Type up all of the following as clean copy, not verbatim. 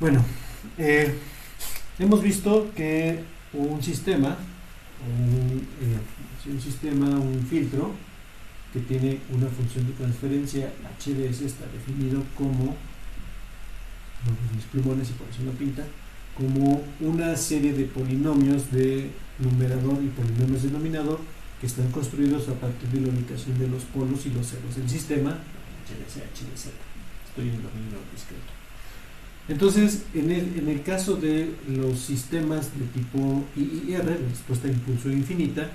Bueno, hemos visto que un sistema, un filtro que tiene una función de transferencia HDS está definido como, mis plumones y por eso lo pinta, como una serie de polinomios de numerador y polinomios denominador que están construidos a partir de la ubicación de los polos y los ceros del sistema, HDS, HDZ. Estoy en el dominio discreto. Entonces, en el caso de los sistemas de tipo IIR, respuesta a impulso infinita,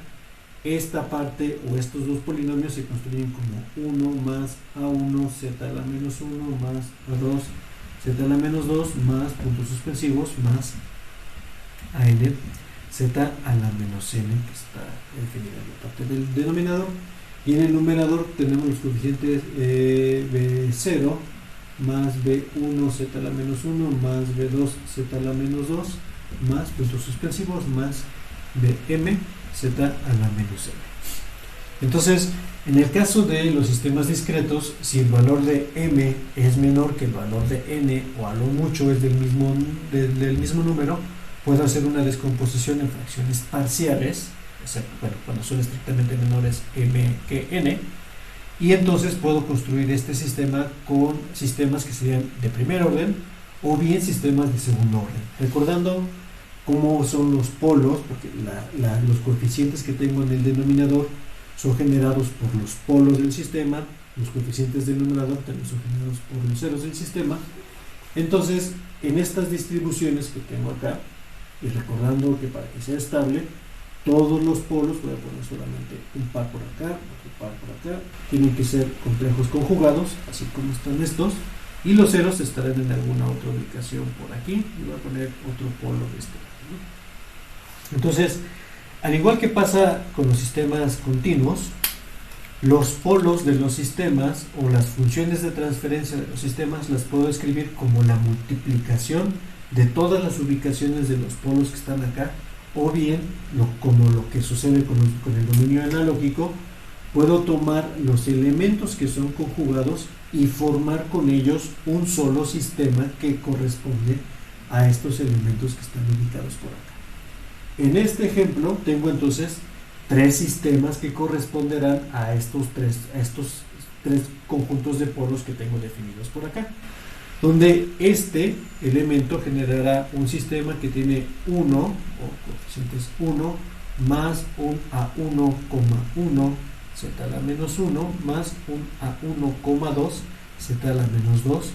esta parte o estos dos polinomios se construyen como 1 más A1 z a la menos 1 más A2 z a la menos 2 más puntos suspensivos más AN z a la menos n, que está definida en la parte del denominador. Y en el numerador tenemos los coeficientes B0 más B1 z a la menos 1 más B2 z a la menos 2 más puntos suspensivos más Bm z a la menos n. Entonces, en el caso de los sistemas discretos, si el valor de m es menor que el valor de n, o a lo mucho es del mismo número, puedo hacer una descomposición en fracciones parciales, excepto, bueno, cuando son estrictamente menores m que n, y entonces puedo construir este sistema con sistemas que serían de primer orden o bien sistemas de segundo orden. Recordando cómo son los polos, porque los coeficientes que tengo en el denominador son generados por los polos del sistema, los coeficientes del numerador también son generados por los ceros del sistema. Entonces, en estas distribuciones que tengo acá, y recordando que para que sea estable, todos los polos, voy a poner solamente un par por acá, otro par por acá, tienen que ser complejos conjugados, así como están estos, y los ceros estarán en alguna otra ubicación por aquí, y voy a poner otro polo de este lado, ¿no? Entonces, al igual que pasa con los sistemas continuos, los polos de los sistemas o las funciones de transferencia de los sistemas las puedo escribir como la multiplicación de todas las ubicaciones de los polos que están acá, o bien, como lo que sucede con el dominio analógico, puedo tomar los elementos que son conjugados y formar con ellos un solo sistema que corresponde a estos elementos que están ubicados por acá. En este ejemplo tengo entonces tres sistemas que corresponderán a estos tres conjuntos de polos que tengo definidos por acá, donde este elemento generará un sistema que tiene 1, o coeficientes 1, más un A1,1 z a la menos 1, más un A1,2 z a la menos 2,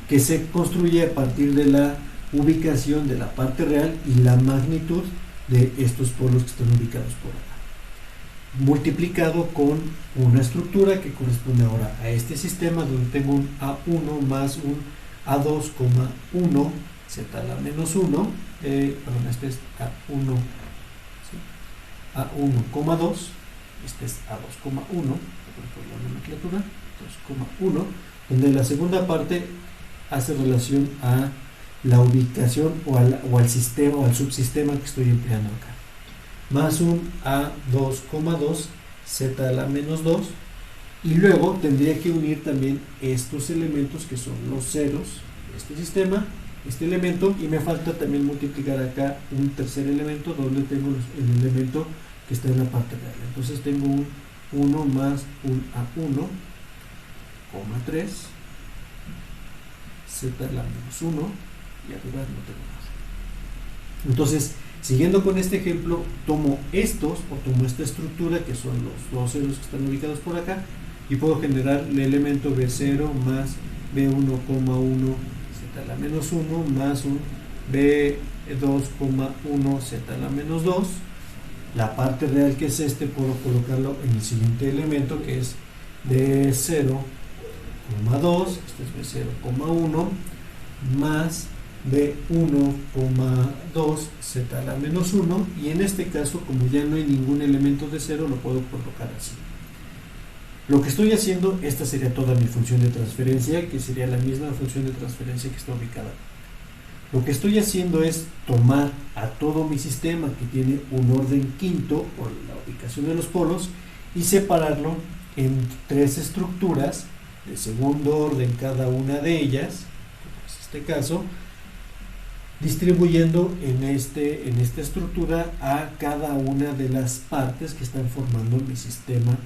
que se construye a partir de la ubicación de la parte real y la magnitud de estos polos que están ubicados por acá, multiplicado con una estructura que corresponde ahora a este sistema, donde tengo un A1 más un A2,1 z a la menos 1, perdón, este es A1, ¿sí? A1,2, este es A2,1, por la nomenclatura, 2,1, donde la segunda parte hace relación a la ubicación o al sistema o al subsistema que estoy empleando acá, más un A2,2 z a la menos 2, y luego tendría que unir también estos elementos que son los ceros de este sistema, este elemento, y me falta también multiplicar acá un tercer elemento donde tengo el elemento que está en la parte real. Entonces tengo un 1 más un A1,3 z a la menos 1, y arriba no tengo más. Entonces, siguiendo con este ejemplo, tomo esta estructura que son los dos ceros que están ubicados por acá, y puedo generar el elemento B0 más B1,1 z a la menos 1 más un B2,1 z a la menos 2. La parte real, que es este, puedo colocarlo en el siguiente elemento, que es B0,2, este es B0,1 más B1,2 z a la menos 1, y en este caso, como ya no hay ningún elemento de cero, lo puedo colocar así. Lo que estoy haciendo, esta sería toda mi función de transferencia, que sería la misma función de transferencia que está ubicada. Lo que estoy haciendo es tomar a todo mi sistema que tiene un orden quinto por la ubicación de los polos y separarlo en tres estructuras de segundo orden cada una de ellas, como es este caso, distribuyendo en esta estructura a cada una de las partes que están formando mi sistema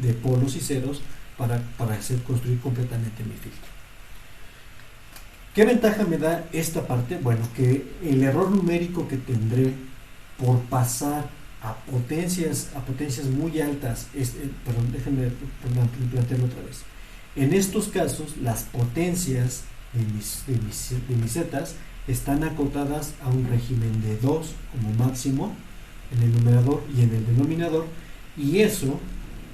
de polos y ceros para hacer construir completamente mi filtro. ¿Qué ventaja me da esta parte? Bueno, que el error numérico que tendré por pasar a potencias muy altas, perdón, déjenme plantearlo otra vez. En estos casos, las potencias de mis zetas están acotadas a un régimen de 2 como máximo en el numerador y en el denominador, y eso,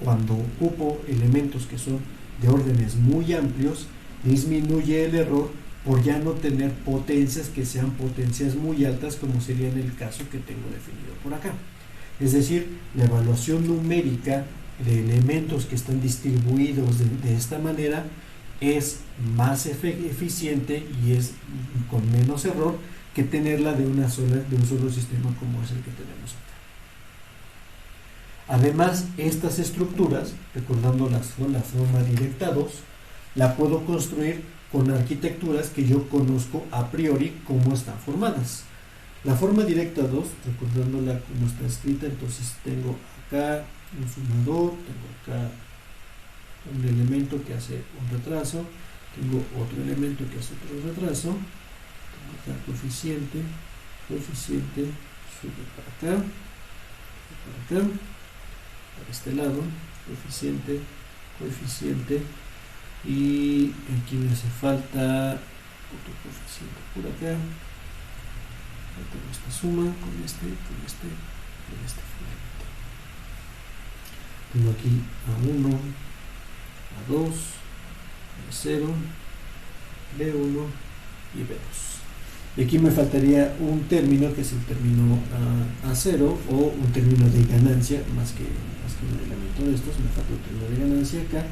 cuando ocupo elementos que son de órdenes muy amplios, disminuye el error por ya no tener potencias que sean potencias muy altas, como sería en el caso que tengo definido por acá. Es decir, la evaluación numérica de elementos que están distribuidos de esta manera es más eficiente y es con menos error que tenerla de un solo sistema como es el que tenemos acá. Además, estas estructuras, recordando la forma directa 2, la puedo construir con arquitecturas que yo conozco a priori cómo están formadas. La forma directa 2, recordándola como está escrita, entonces tengo acá un sumador, tengo acá un elemento que hace un retraso, tengo otro elemento que hace otro retraso, tengo acá coeficiente, sube para acá, para este lado, coeficiente, y aquí me hace falta otro coeficiente por acá. Tengo esta suma con este. Tengo aquí A1, A2, A0, B1 y B2. Y aquí me faltaría un término que es el término A0 o un término de ganancia, más que un elemento de estos, me falta un término de ganancia acá,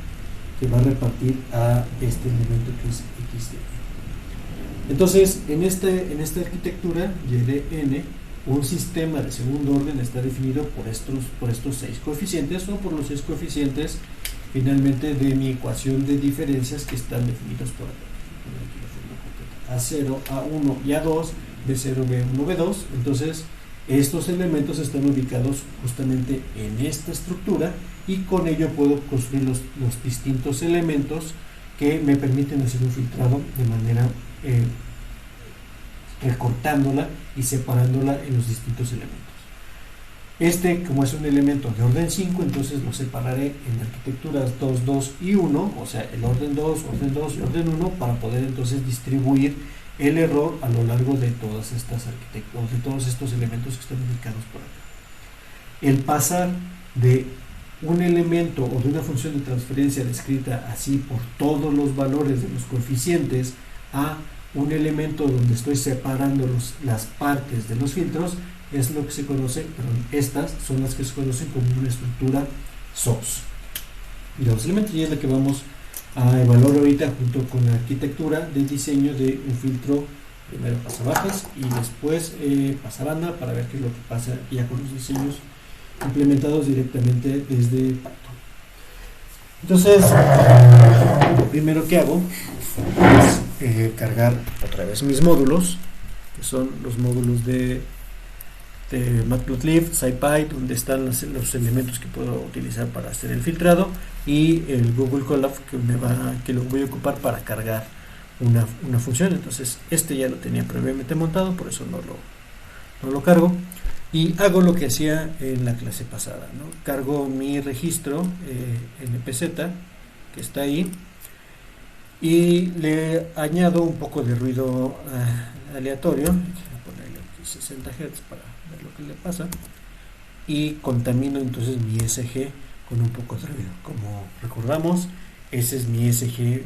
que va a repartir a este elemento que es x de n. Entonces, en esta arquitectura y de n, un sistema de segundo orden está definido por estos 6 coeficientes o por los 6 coeficientes finalmente de mi ecuación de diferencias que están definidos por A0, A1 y A2, B0, B1, B2. Entonces, estos elementos están ubicados justamente en esta estructura y con ello puedo construir los distintos elementos que me permiten hacer un filtrado de manera recortándola y separándola en los distintos elementos. Como es un elemento de orden 5, entonces lo separaré en arquitecturas 2, 2 y 1, o sea, el orden 2 y orden 1, para poder entonces distribuir el error a lo largo de todas estas arquitecturas, de todos estos elementos que están ubicados por acá. El pasar de un elemento o de una función de transferencia descrita así por todos los valores de los coeficientes a un elemento donde estoy separando las partes de los filtros es lo que se conoce, estas son las que se conocen como una estructura SOS. Y los elementos ya es la que vamos a evaluar ahorita junto con la arquitectura de diseño de un filtro, primero pasabajas y después pasabanda, para ver qué es lo que pasa ya con los diseños implementados directamente desde Python. Entonces, lo primero que hago es cargar otra vez mis módulos, que son los módulos de Matplotlib, SciPy, donde están los elementos que puedo utilizar para hacer el filtrado, y el Google Colab que lo voy a ocupar para cargar una función. Entonces ya lo tenía previamente montado, por eso no lo cargo, y hago lo que hacía en la clase pasada, ¿no? Cargo mi registro NPZ que está ahí y le añado un poco de ruido aleatorio. Voy a ponerle aquí 60 Hz para ver lo que le pasa, y contamino entonces mi SG con un poco de ruido. Como recordamos, ese es mi SG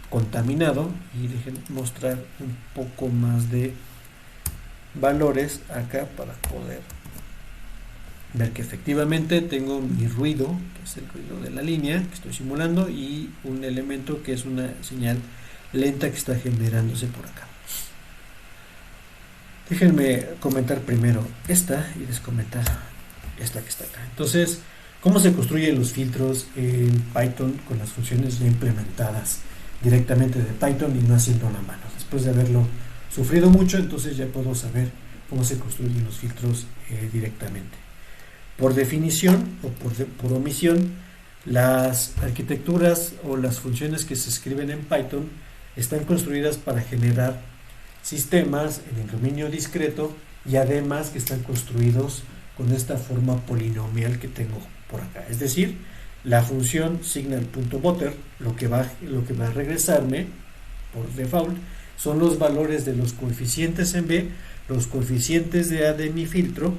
contaminado, y déjenme mostrar un poco más de valores acá para poder ver que efectivamente tengo mi ruido, que es el ruido de la línea que estoy simulando, y un elemento que es una señal lenta que está generándose por acá. Déjenme comentar primero esta y descomentar esta que está acá. Entonces, ¿Cómo se construyen los filtros en Python con las funciones ya implementadas directamente de Python y no haciendo la mano? Después de haberlo sufrido mucho, entonces ya puedo saber cómo se construyen los filtros directamente. Por definición o por omisión, las arquitecturas o las funciones que se escriben en Python están construidas para generar sistemas en el dominio discreto y además que están construidos con esta forma polinomial que tengo por acá. Es decir, la función signal.butter lo que va a regresarme por default son los valores de los coeficientes en B, los coeficientes de A de mi filtro,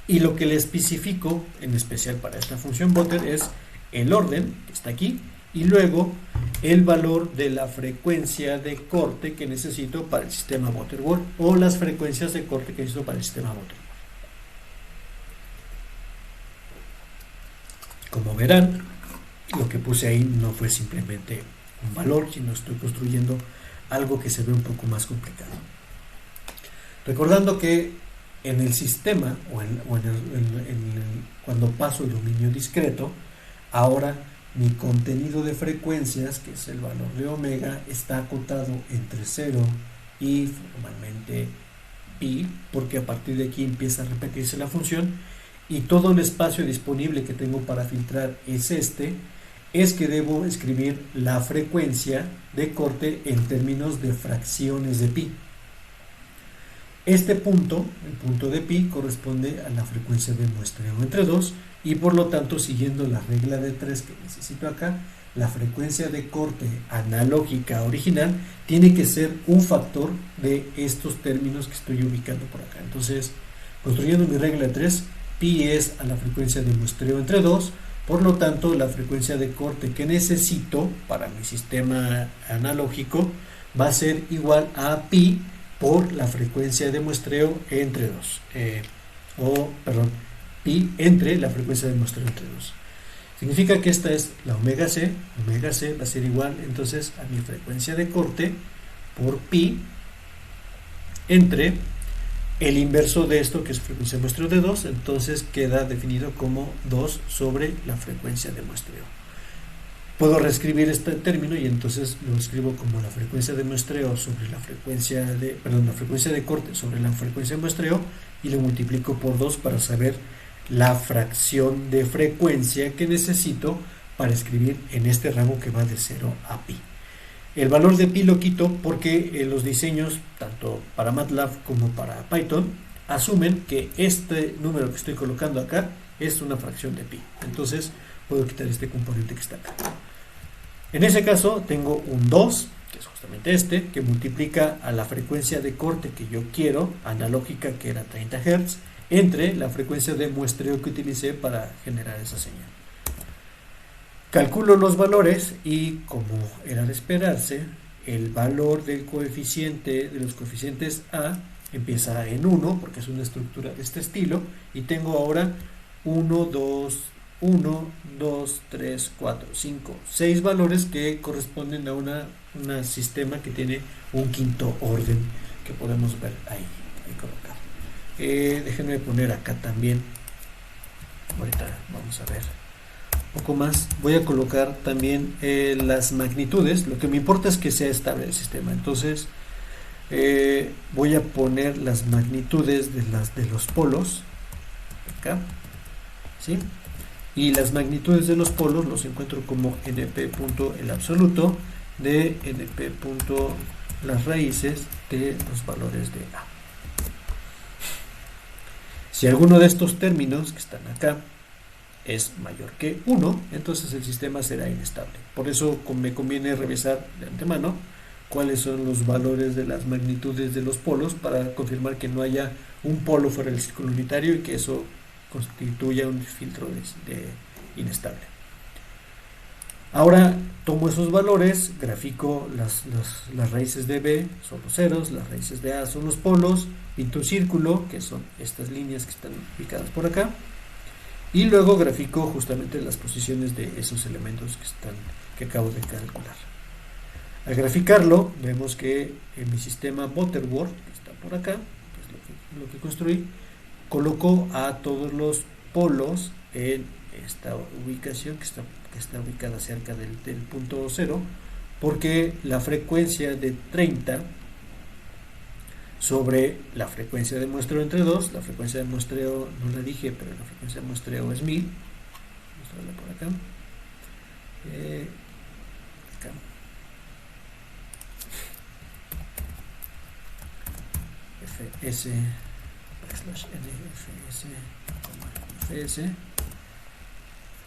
y lo que le especifico en especial para esta función butter es el orden que está aquí y luego el valor de la frecuencia de corte que necesito para el sistema Butterworth o las frecuencias de corte que necesito para el sistema Butterworth. Como verán, lo que puse ahí no fue simplemente un valor, sino estoy construyendo algo que se ve un poco más complicado. Recordando que en el sistema cuando paso el dominio discreto, ahora mi contenido de frecuencias, que es el valor de omega, está acotado entre 0 y formalmente pi, porque a partir de aquí empieza a repetirse la función y todo el espacio disponible que tengo para filtrar es es que debo escribir la frecuencia de corte en términos de fracciones de pi. Este punto, el punto de pi, corresponde a la frecuencia de muestreo entre 2 y por lo tanto, siguiendo la regla de 3 que necesito acá, la frecuencia de corte analógica original tiene que ser un factor de estos términos que estoy ubicando por acá. Entonces, construyendo mi regla de 3, pi es a la frecuencia de muestreo entre 2, por lo tanto, la frecuencia de corte que necesito para mi sistema analógico va a ser igual a pi por la frecuencia de muestreo entre 2, pi entre la frecuencia de muestreo entre 2. Significa que esta es la omega c va a ser igual entonces a mi frecuencia de corte por pi entre el inverso de esto, que es frecuencia de muestreo de 2, entonces queda definido como 2 sobre la frecuencia de muestreo. Puedo reescribir este término y entonces lo escribo como la frecuencia de muestreo sobre la frecuencia de corte sobre la frecuencia de muestreo y lo multiplico por 2 para saber la fracción de frecuencia que necesito para escribir en este rango que va de 0 a pi. El valor de pi lo quito porque los diseños, tanto para MATLAB como para Python, asumen que este número que estoy colocando acá es una fracción de pi. Entonces puedo quitar este componente que está acá. En ese caso tengo un 2, que es justamente este, que multiplica a la frecuencia de corte que yo quiero, analógica, que era 30 Hz, entre la frecuencia de muestreo que utilicé para generar esa señal. Calculo los valores y, como era de esperarse, el valor del coeficiente de los coeficientes A empieza en 1, porque es una estructura de este estilo, y tengo ahora 1, 2, 3, 4, 5, 6 valores que corresponden a un sistema que tiene un quinto orden que podemos ver ahí colocado. Déjenme poner acá también, ahorita vamos a ver un poco más. Voy a colocar también las magnitudes. Lo que me importa es que sea estable el sistema, entonces voy a poner las magnitudes de los polos acá, ¿sí? Y las magnitudes de los polos los encuentro como np punto el absoluto de np punto las raíces de los valores de A. Si alguno de estos términos que están acá es mayor que 1, entonces el sistema será inestable. Por eso me conviene revisar de antemano cuáles son los valores de las magnitudes de los polos para confirmar que no haya un polo fuera del círculo unitario y que eso constituya un filtro inestable. Ahora tomo esos valores, grafico las raíces de B, son los ceros, las raíces de A son los polos, pinto un círculo, que son estas líneas que están ubicadas por acá, y luego grafico justamente las posiciones de esos elementos que acabo de calcular. Al graficarlo, vemos que en mi sistema Butterworth, que está por acá, que es lo que construí, coloco a todos los polos en esta ubicación que está ubicada cerca del punto 0, porque la frecuencia de 30 sobre la frecuencia de muestreo entre 2, la frecuencia de muestreo no la dije, pero la frecuencia de muestreo es 1000, mostrarla por acá, acá. fs /nfs,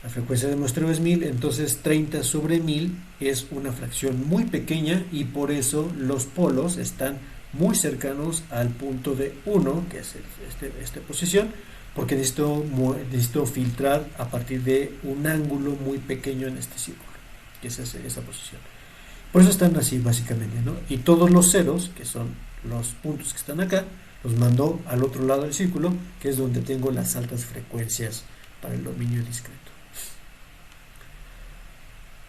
la frecuencia de muestreo es 1000, entonces 30 sobre 1000 es una fracción muy pequeña y por eso los polos están muy cercanos al punto de 1, que es esta posición, porque necesito filtrar a partir de un ángulo muy pequeño en este círculo, que es esa posición. Por eso están así básicamente, ¿no? Y todos los ceros, que son los puntos que están acá, los mando al otro lado del círculo, que es donde tengo las altas frecuencias para el dominio discreto.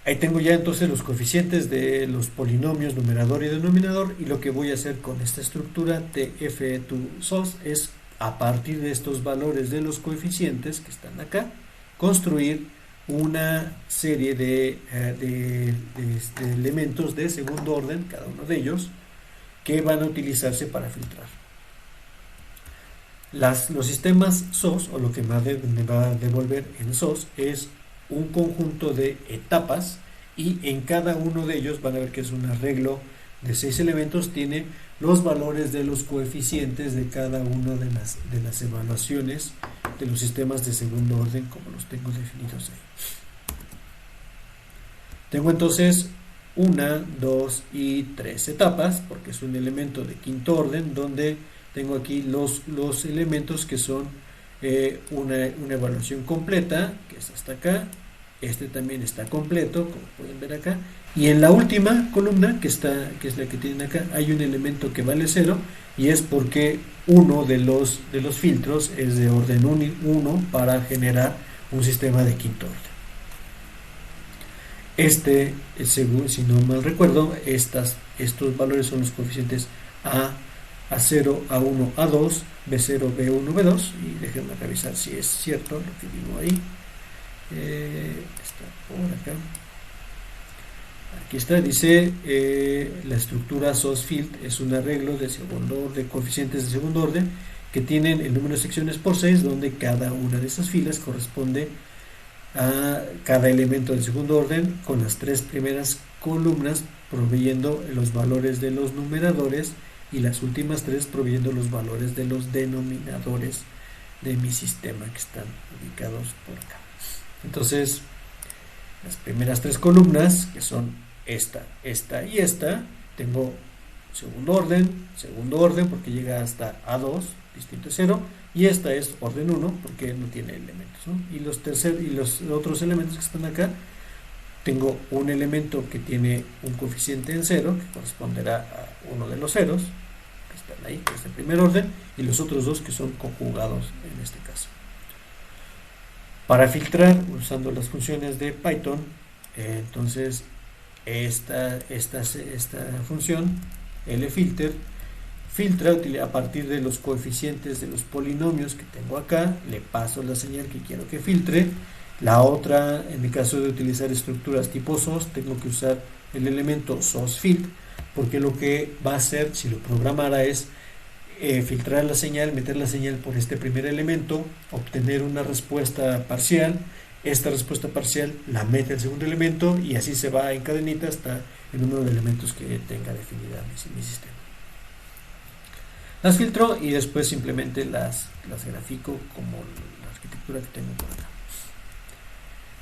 Ahí tengo ya entonces los coeficientes de los polinomios numerador y denominador, y lo que voy a hacer con esta estructura TF to SOS es, a partir de estos valores de los coeficientes que están acá, construir una serie de elementos de segundo orden, cada uno de ellos, que van a utilizarse para filtrar. Los sistemas SOS, o lo que me va a devolver en SOS, es un conjunto de etapas, y en cada uno de ellos van a ver que es un arreglo de 6 elementos, tiene los valores de los coeficientes de cada una de las evaluaciones de los sistemas de segundo orden, como los tengo definidos ahí. Tengo entonces 1, 2 y 3 etapas, porque es un elemento de quinto orden, donde tengo aquí los elementos que son una evaluación completa, que es hasta acá. Este también está completo, como pueden ver acá, y en la última columna, que es la que tienen acá, hay un elemento que vale 0, y es porque uno de los filtros es de orden 1 para generar un sistema de quinto orden. Según, si no mal recuerdo, estos valores son los coeficientes A0, A1, A2, B0, B1, B2, y déjenme revisar si es cierto lo que digo ahí. Está por acá. Aquí está, dice la estructura SOS-FILT es un arreglo de coeficientes de segundo orden que tienen el número de secciones por 6, donde cada una de esas filas corresponde a cada elemento del segundo orden, con las 3 primeras columnas proveyendo los valores de los numeradores y las últimas 3 proveyendo los valores de los denominadores de mi sistema, que están ubicados por acá. Entonces, las primeras 3 columnas, que son esta y esta, tengo segundo orden porque llega hasta A2, distinto de 0, y esta es orden 1 porque no tiene elementos, ¿no? Y los otros elementos que están acá, tengo un elemento que tiene un coeficiente en 0, que corresponderá a uno de los ceros, que están ahí, que es el primer orden, y los otros 2 que son conjugados en este caso. Para filtrar, usando las funciones de Python, entonces esta función, lfilter, filtra a partir de los coeficientes de los polinomios que tengo acá, le paso la señal que quiero que filtre. La otra, en el caso de utilizar estructuras tipo SOS, tengo que usar el elemento SOSFILT, porque lo que va a hacer, si lo programara, es filtrar la señal, meter la señal por este primer elemento, obtener una respuesta parcial. Esta respuesta parcial la mete el segundo elemento y así se va en cadenita hasta el número de elementos que tenga definida mi sistema. Las filtro y después simplemente las grafico como la arquitectura que tengo por acá.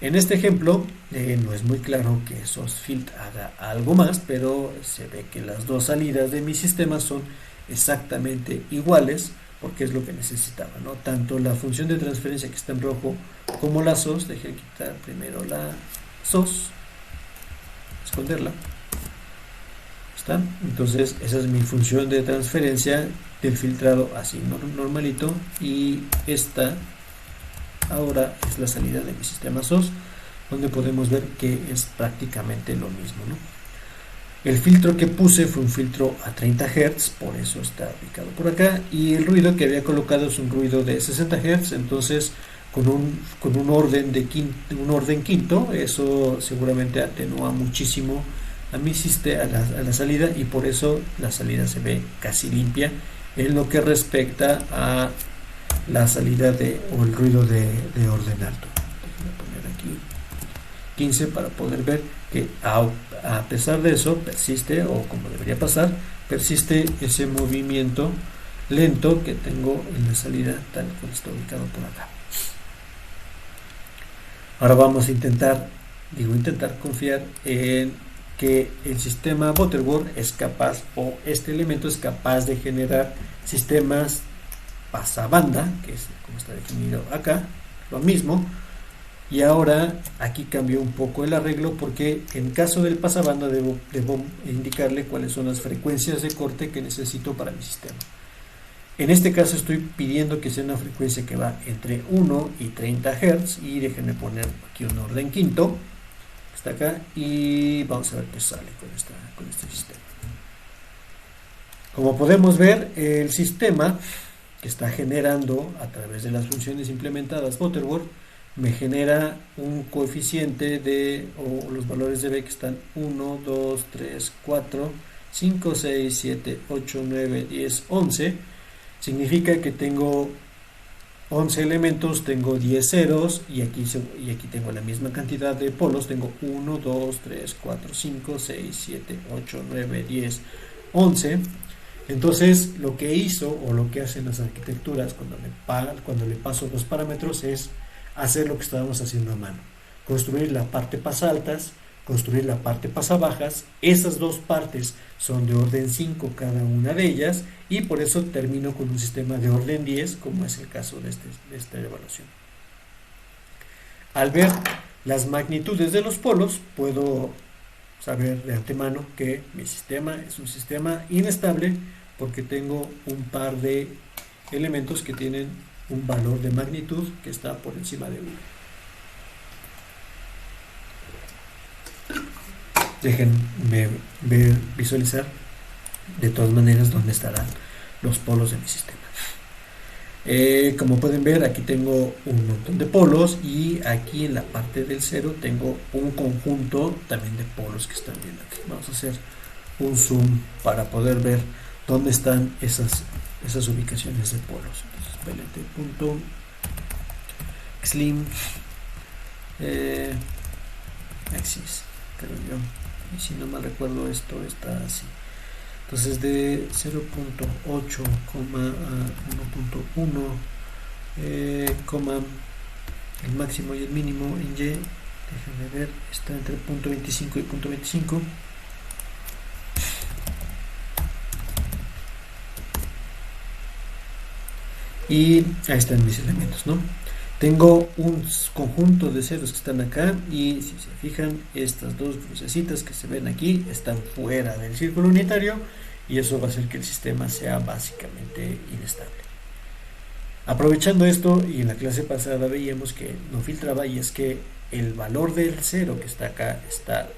En este ejemplo no es muy claro que SOSFILT haga algo más, pero se ve que las dos salidas de mi sistema son exactamente iguales, porque es lo que necesitaba, ¿no? Tanto la función de transferencia que está en rojo como la SOS. Dejé quitar primero la SOS, esconderla. ¿Está? Entonces esa es mi función de transferencia del filtrado así normalito, y esta ahora es la salida de mi sistema SOS, donde podemos ver que es prácticamente lo mismo, ¿no? El filtro que puse fue un filtro a 30 Hz, por eso está ubicado por acá, y el ruido que había colocado es un ruido de 60 Hz, entonces con un orden de un orden quinto. Eso seguramente atenúa muchísimo a mi sistema, a la salida, y por eso la salida se ve casi limpia en lo que respecta a la salida o el ruido de orden alto. Voy a poner aquí 15 para poder ver que a pesar de eso persiste, o como debería pasar, persiste ese movimiento lento que tengo en la salida tal cual está ubicado por acá. Ahora vamos a intentar confiar en que el sistema Butterworth es capaz, o este elemento es capaz de generar sistemas pasabanda, que es como está definido acá, lo mismo. Y ahora aquí cambió un poco el arreglo, porque en caso del pasabanda debo indicarle cuáles son las frecuencias de corte que necesito para mi sistema. En este caso estoy pidiendo que sea una frecuencia que va entre 1 y 30 Hz, y déjenme poner aquí un orden quinto, está acá, y vamos a ver qué sale con este sistema. Como podemos ver, el sistema que está generando a través de las funciones implementadas Butterworth me genera un coeficiente o los valores de B que están 1, 2, 3, 4, 5, 6, 7, 8, 9, 10, 11. Significa que tengo 11 elementos, tengo 10 ceros, y aquí tengo la misma cantidad de polos. Tengo 1, 2, 3, 4, 5, 6, 7, 8, 9, 10, 11. Entonces lo que hizo, o lo que hacen las arquitecturas cuando le paso los parámetros, es hacer lo que estábamos haciendo a mano: construir la parte pasaltas, construir la parte pasabajas. Esas dos partes son de orden 5 cada una de ellas, y por eso termino con un sistema de orden 10, como es el caso de esta evaluación. Al ver las magnitudes de los polos, puedo saber de antemano que mi sistema es un sistema inestable, porque tengo un par de elementos que tienen un valor de magnitud que está por encima de 1. Déjenme visualizar de todas maneras dónde estarán los polos de mi sistema. Como pueden ver, aquí tengo un montón de polos, y aquí en la parte del cero tengo un conjunto también de polos que están viendo aquí. Vamos a hacer un zoom para poder ver dónde están esas ubicaciones de polos. Entonces, slim axis, creo yo, y si no mal recuerdo esto está así. Entonces de 0.8, a 1.1, el máximo y el mínimo en Y, déjenme ver, está entre 0.25 y 0.25. Y ahí están mis elementos, ¿no? Tengo un conjunto de ceros que están acá, y si se fijan, estas dos crucecitas que se ven aquí están fuera del círculo unitario, y eso va a hacer que el sistema sea básicamente inestable. Aprovechando esto, y en la clase pasada veíamos que no filtraba, y es que el valor del cero que está acá está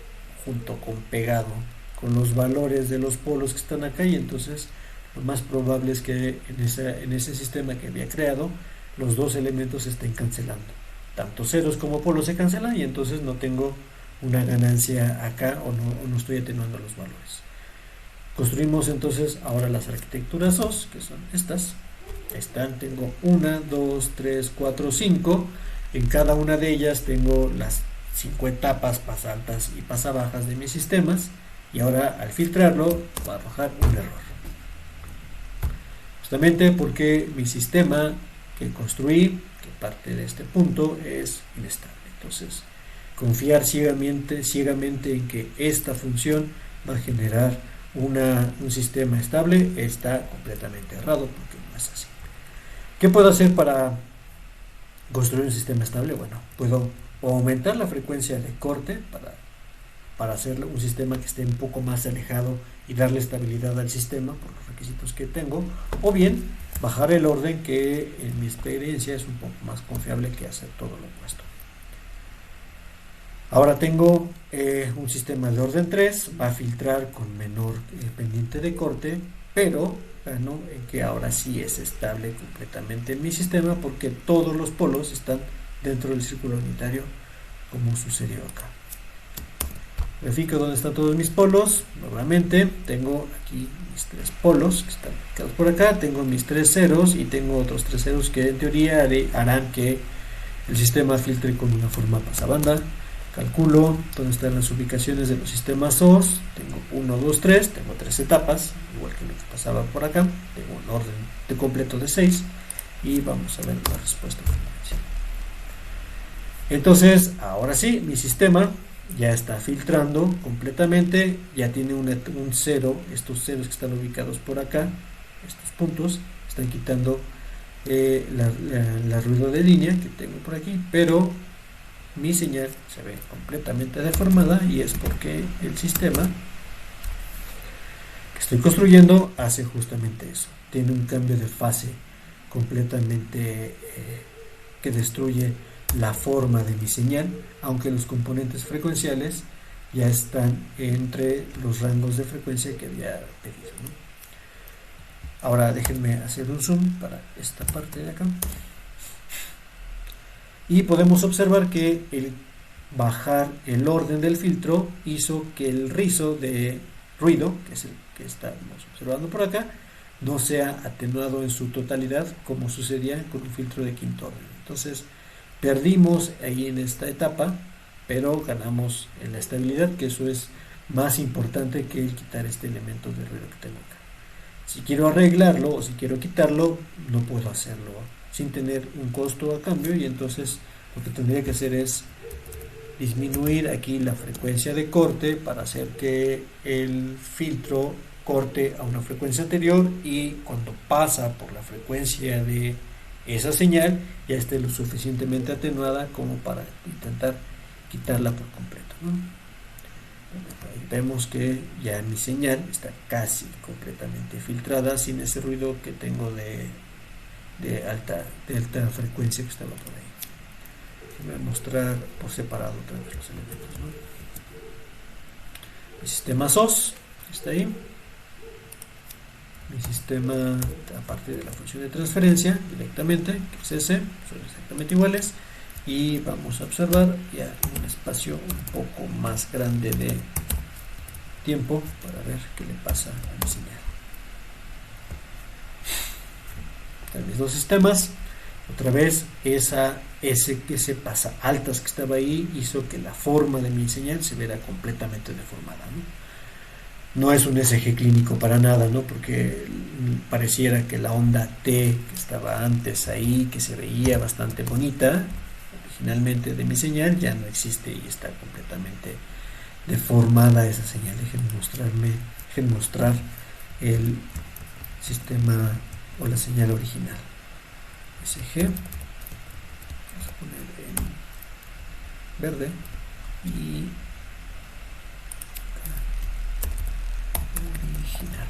pegado con los valores de los polos que están acá, y entonces lo más probable es que en ese sistema que había creado, los dos elementos se estén cancelando. Tanto ceros como polos se cancelan, y entonces no tengo una ganancia acá, o no estoy atenuando los valores. Construimos entonces ahora las arquitecturas OS, que son estas. Tengo 1, 2, 3, 4, 5. En cada una de ellas tengo las 5 etapas pasaltas y pasabajas de mis sistemas, y ahora al filtrarlo va a arrojar un error. Justamente porque mi sistema que construí, que parte de este punto, es inestable. Entonces, confiar ciegamente en que esta función va a generar un sistema estable está completamente errado, porque no es así. ¿Qué puedo hacer para construir un sistema estable? Bueno, puedo aumentar la frecuencia de corte para hacer un sistema que esté un poco más alejado y darle estabilidad al sistema por los requisitos que tengo, o bien bajar el orden, que en mi experiencia es un poco más confiable que hacer todo lo opuesto. Ahora tengo un sistema de orden 3, va a filtrar con menor pendiente de corte, pero gano en que ahora sí es estable completamente en mi sistema porque todos los polos están dentro del círculo unitario, como sucedió acá. Verifico dónde están todos mis polos. Nuevamente tengo aquí mis 3 polos que están ubicados por acá, tengo mis 3 ceros y tengo otros 3 ceros que en teoría harán que el sistema filtre con una forma pasabanda. Calculo dónde están las ubicaciones de los sistemas OS. Tengo 1, 2, 3, tengo 3 etapas, igual que lo que pasaba por acá. Tengo un orden de completo de 6 y vamos a ver la respuesta final. Entonces, ahora sí, mi sistema ya está filtrando completamente, ya tiene un cero, estos ceros que están ubicados por acá, estos puntos, están quitando la ruido de línea que tengo por aquí, pero mi señal se ve completamente deformada y es porque el sistema que estoy construyendo hace justamente eso, tiene un cambio de fase completamente que destruye la forma de mi señal, aunque los componentes frecuenciales ya están entre los rangos de frecuencia que había pedido, ¿no? Ahora déjenme hacer un zoom para esta parte de acá y podemos observar que el bajar el orden del filtro hizo que el rizo de ruido, que es el que estamos observando por acá, no sea atenuado en su totalidad como sucedía con un filtro de quinto orden. Entonces perdimos ahí en esta etapa, pero ganamos en la estabilidad, que eso es más importante que el quitar este elemento de ruido que tengo acá. Si quiero arreglarlo o si quiero quitarlo, no puedo hacerlo sin tener un costo a cambio, y entonces lo que tendría que hacer es disminuir aquí la frecuencia de corte para hacer que el filtro corte a una frecuencia anterior y cuando pasa por la frecuencia de esa señal ya esté lo suficientemente atenuada como para intentar quitarla por completo, ¿no? Ahí vemos que ya mi señal está casi completamente filtrada sin ese ruido que tengo de alta frecuencia que estaba por ahí. Voy a mostrar por separado otra vez los elementos, ¿no? Mi sistema SOS está ahí. Mi sistema, aparte de la función de transferencia directamente, que es ese, son exactamente iguales, y vamos a observar ya un espacio un poco más grande de tiempo para ver qué le pasa a mi señal. Están mis dos sistemas. Otra vez ese pasa altas que estaba ahí hizo que la forma de mi señal se viera completamente deformada, ¿no? No es un SG clínico para nada, ¿no? Porque pareciera que la onda T que estaba antes ahí, que se veía bastante bonita originalmente de mi señal, ya no existe y está completamente deformada esa señal. Dejen mostrar el sistema o la señal original. SG, vamos a poner en verde y original.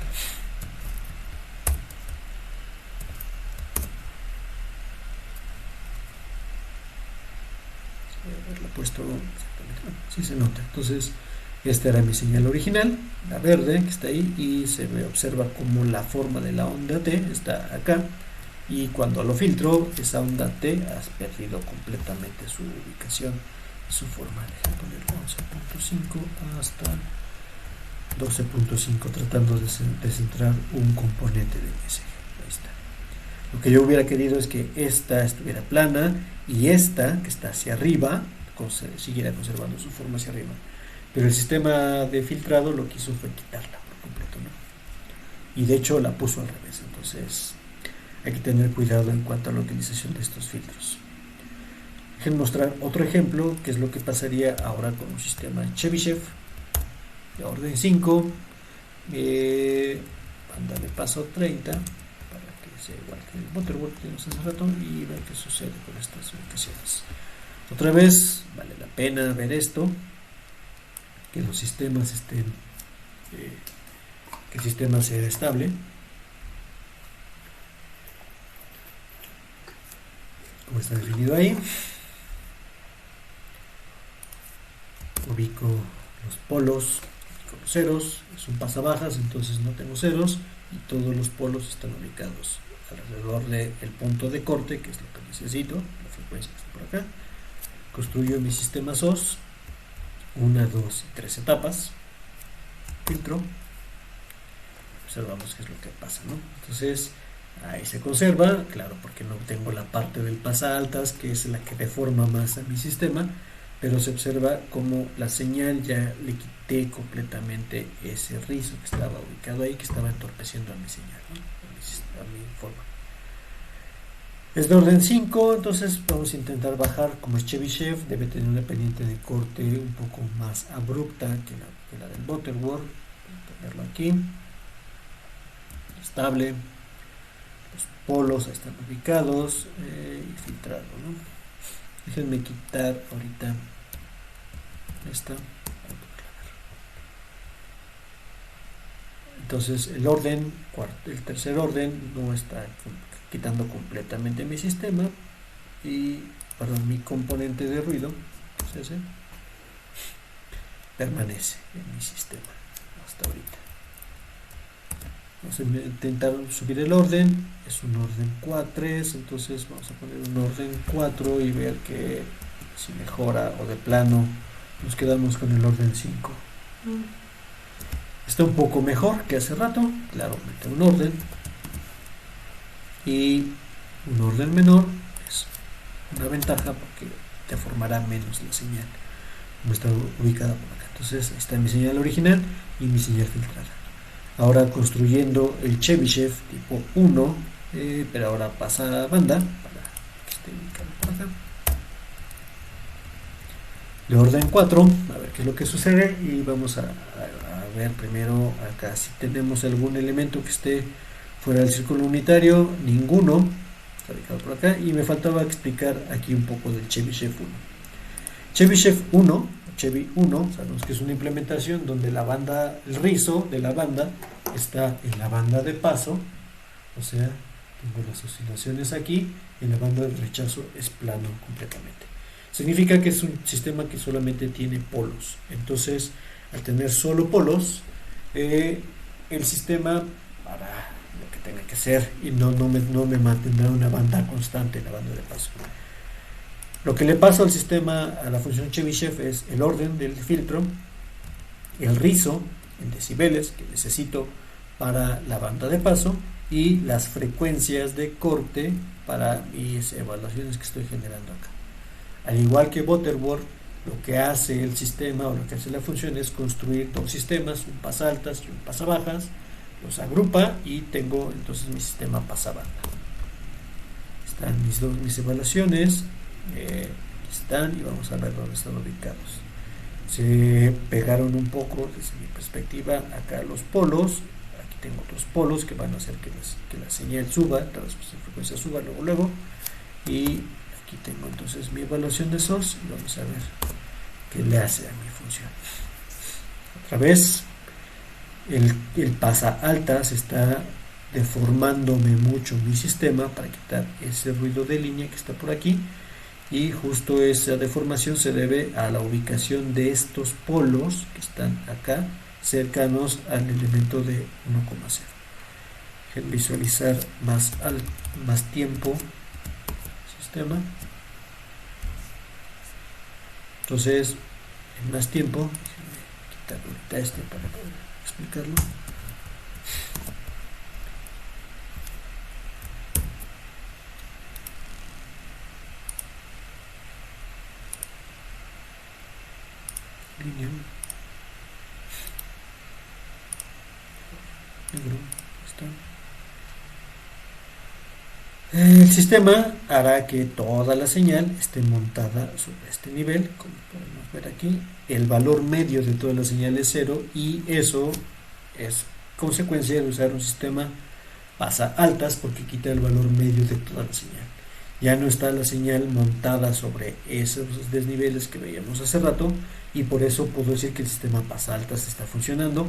Haberlo puesto exactamente, bueno, sí se nota. Entonces esta era mi señal original, la verde que está ahí, y se observa como la forma de la onda T está acá, y cuando lo filtro esa onda T ha perdido completamente su ubicación y su forma. Déjame ponerlo 11.5 hasta 12.5 tratando de centrar un componente de SG. Ahí está. Lo que yo hubiera querido es que esta estuviera plana y esta que está hacia arriba siguiera conservando su forma hacia arriba, pero el sistema de filtrado lo que hizo fue quitarla por completo, ¿no? Y de hecho la puso al revés. Entonces hay que tener cuidado en cuanto a la utilización de estos filtros. Dejen mostrar otro ejemplo, que es lo que pasaría ahora con un sistema Chebyshev de orden 5, banda de paso 30, para que sea igual que el Butterworth que vimos hace rato, y ver qué sucede con estas ubicaciones. Otra vez, vale la pena ver esto, que los sistemas estén, que el sistema sea estable. Como está definido ahí, ubico los polos, ubico los ceros, es un pasabajas, entonces no tengo ceros y todos los polos están ubicados alrededor del punto de corte, que es lo que necesito, la frecuencia que está por acá. Construyo mi sistema SOS, 1, 2 y 3 etapas, filtro, observamos qué es lo que pasa, ¿no? Entonces ahí se conserva, claro, porque no tengo la parte del pasaltas, que es la que deforma más a mi sistema, pero se observa como la señal ya le quité completamente ese rizo que estaba ubicado ahí, que estaba entorpeciendo a mi señal, ¿no? A mi forma. Es de orden 5, entonces vamos a intentar bajar. Como es Chebyshev, debe tener una pendiente de corte un poco más abrupta que la del Butterworth. Voy a ponerlo aquí, estable, los polos están ubicados y filtrado, ¿no? Déjenme quitar ahorita esta. Entonces el orden, el tercer orden no está quitando completamente mi sistema y, perdón, mi componente de ruido, ese permanece en mi sistema hasta ahorita. Vamos a intentar subir el orden, es un orden 4, entonces vamos a poner un orden 4 y ver que si mejora o de plano nos quedamos con el orden 5. Está un poco mejor que hace rato, claro, mete un orden y un orden menor es una ventaja porque deformará menos la señal como está ubicada por acá. Entonces ahí está mi señal original y mi señal filtrada. Ahora construyendo el Chebyshev tipo 1, pero ahora pasa a banda para que esté ubicado por acá. De orden 4, a ver qué es lo que sucede y vamos a ver primero acá si tenemos algún elemento que esté fuera del círculo unitario. Ninguno está ubicado por acá y me faltaba explicar aquí un poco del Chebyshev 1. Chebyshev 1, Chevy 1, sabemos que es una implementación donde la banda, el rizo de la banda está en la banda de paso, o sea, tengo las oscilaciones aquí y la banda de rechazo es plano completamente. Significa que es un sistema que solamente tiene polos. Entonces, al tener solo polos, el sistema hará lo que tenga que hacer y no me mantendrá una banda constante en la banda de paso. Lo que le pasa al sistema, a la función Chebyshev, es el orden del filtro, el rizo en decibeles que necesito para la banda de paso y las frecuencias de corte para mis evaluaciones que estoy generando acá. Al igual que Butterworth, lo que hace el sistema o lo que hace la función es construir dos sistemas, un pasaltas y un pasabajas, los agrupa y tengo entonces mi sistema pasabanda. Están mis evaluaciones, están y vamos a ver dónde están ubicados. Se pegaron un poco desde mi perspectiva acá los polos. Aquí tengo otros polos que van a hacer que la señal suba, la frecuencia suba luego y aquí tengo entonces mi evaluación de SOS y vamos a ver qué le hace a mi función. Otra vez el pasa alta se está deformándome mucho mi sistema para quitar ese ruido de línea que está por aquí y justo esa deformación se debe a la ubicación de estos polos que están acá cercanos al elemento de 1,0. Dejen visualizar más tiempo sistema. Entonces en más tiempo, déjenme quitar ahorita este para poder explicarlo. Línea negro está. El sistema hará que toda la señal esté montada sobre este nivel, como podemos ver aquí. El valor medio de toda la señal es 0 y eso es consecuencia de usar un sistema pasa altas porque quita el valor medio de toda la señal. Ya no está la señal montada sobre esos desniveles que veíamos hace rato y por eso puedo decir que el sistema pasa altas está funcionando,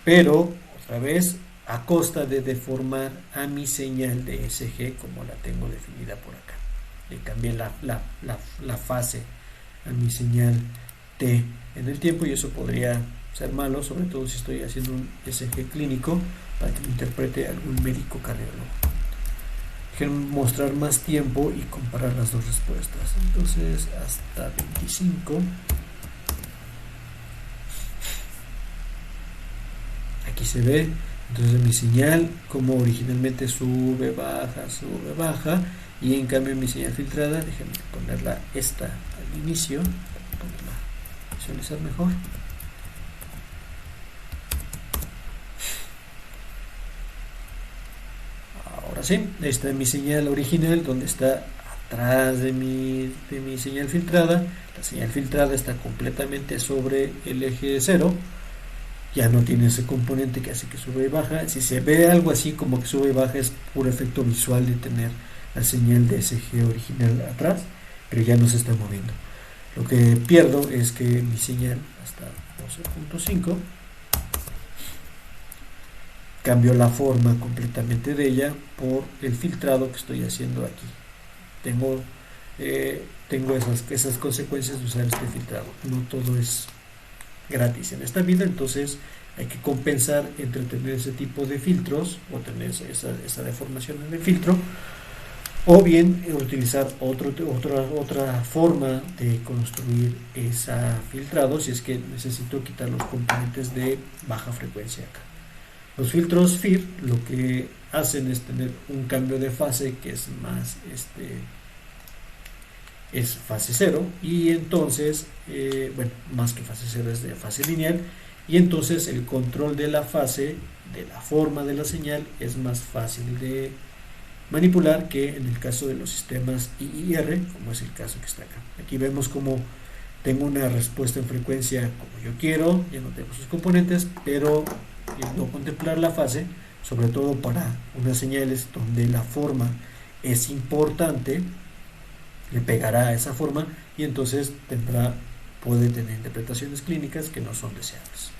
pero otra vez a costa de deformar a mi señal de SG como la tengo definida por acá. Le cambié la fase a mi señal T en el tiempo y eso podría ser malo, sobre todo si estoy haciendo un ECG clínico para que lo interprete algún médico cardiólogo. Dejen mostrar más tiempo y comparar las dos respuestas. Entonces hasta 25. Aquí se ve entonces mi señal como originalmente sube, baja, y en cambio mi señal filtrada, déjenme ponerla esta al inicio para poderla visualizar mejor. Ahora sí, ahí está mi señal original, donde está atrás de mi señal filtrada. La señal filtrada está completamente sobre el eje 0, ya no tiene ese componente que hace que sube y baja. Si se ve algo así como que sube y baja, es puro efecto visual de tener la señal de ECG original atrás, pero ya no se está moviendo. Lo que pierdo es que mi señal hasta 12.5 cambio la forma completamente de ella por el filtrado que estoy haciendo aquí. Tengo esas consecuencias de usar este filtrado. No todo es gratis en esta vida, entonces hay que compensar entre tener ese tipo de filtros o tener esa deformación en el filtro, o bien utilizar otra forma de construir ese filtrado si es que necesito quitar los componentes de baja frecuencia acá. Los filtros FIR lo que hacen es tener un cambio de fase que es más es fase 0, y entonces más que fase 0 es de fase lineal, y entonces el control de la fase, de la forma de la señal, es más fácil de manipular que en el caso de los sistemas IIR, como es el caso que está acá. Aquí vemos como tengo una respuesta en frecuencia como yo quiero, ya no tengo sus componentes, pero no contemplar la fase, sobre todo para unas señales donde la forma es importante, le pegará a esa forma y entonces puede tener interpretaciones clínicas que no son deseables.